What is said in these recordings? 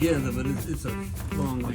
together, but it's a long haul.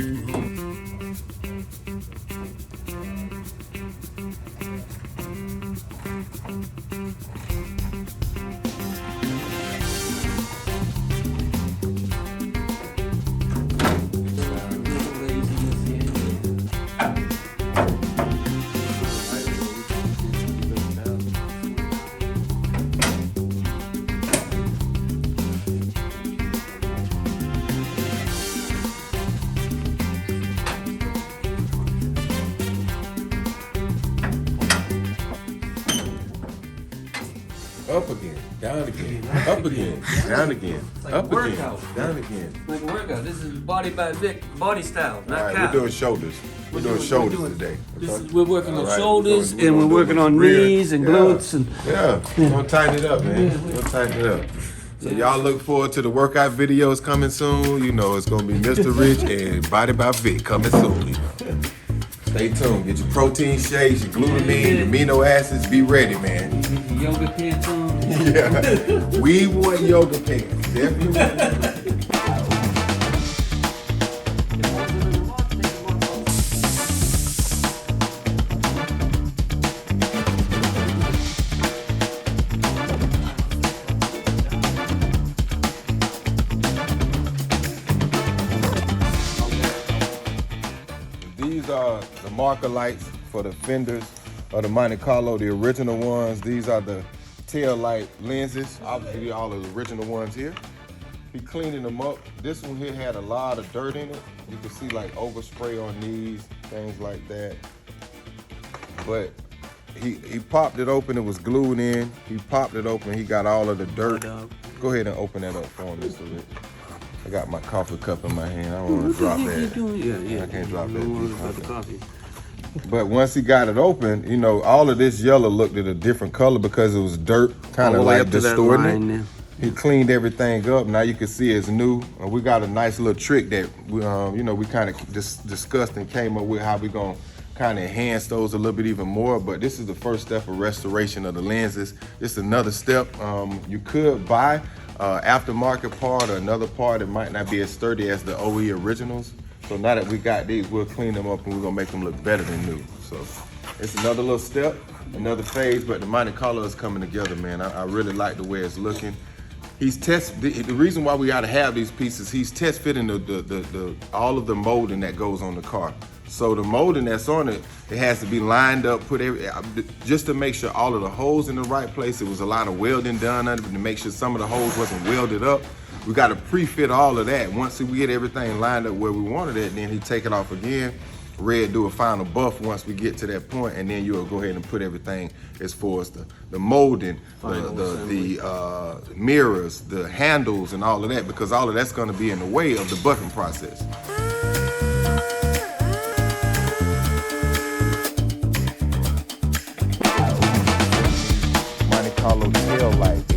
Up again, down again, up again, down again, like up a again, workout. down again. Like a workout. This is body by Vic, body style, not All right, cow. we're doing shoulders. We're doing shoulders today. We're working on All right, shoulders we're and gonna we're do working it on rear. knees and glutes and Yeah, we're gonna tighten it up, man. We're gonna tighten it up. So y'all look forward to the workout videos coming soon. You know, it's gonna be Mr. Rich and Body by Vic coming soon. You know. Stay tuned. Get your protein shakes, your glutamine, amino acids. Be ready, man. yoga pants on. Yeah, we want yoga pants. Definitely. These are the marker lights for the fenders of the Monte Carlo, the original ones. These are the tail light lenses. Obviously, all of the original ones here. He cleaning them up. This one here had a lot of dirt in it. You can see like overspray on these, things like that. But he popped it open, it was glued in. He popped it open, he got all of the dirt. Go ahead and open that up for him, Mr. Rich. I got my coffee cup in my hand. I don't want to drop that. Yeah. I can't drop that. The coffee. But once he got it open, you know, all of this yellow looked at a different color because it was dirt, kind of like distorting it. He cleaned everything up. Now you can see it's new. We got a nice little trick that we, you know, we kind of discussed and came up with how we gonna kind of enhance those a little bit even more. But this is the first step of restoration of the lenses. This is another step. You could buy aftermarket part or another part that might not be as sturdy as the OE originals. So now that we got these, we'll clean them up and we're gonna make them look better than new. So it's another little step, another phase, but the Monte Carlo is coming together, man. I really like the way it's looking. He's the reason why we gotta have these pieces, he's test fitting all of the molding that goes on the car. So the molding that's on it, it has to be lined up, just to make sure all of the holes in the right place. It was a lot of welding done under it to make sure some of the holes wasn't welded up. We got to pre-fit all of that. Once we get everything lined up where we wanted it, then he take it off again, do a final buff once we get to that point, and then you'll go ahead and put everything as far as the molding, the mirrors, the handles, and all of that, because all of that's going to be in the way of the buffing process. Monte Carlo tail light.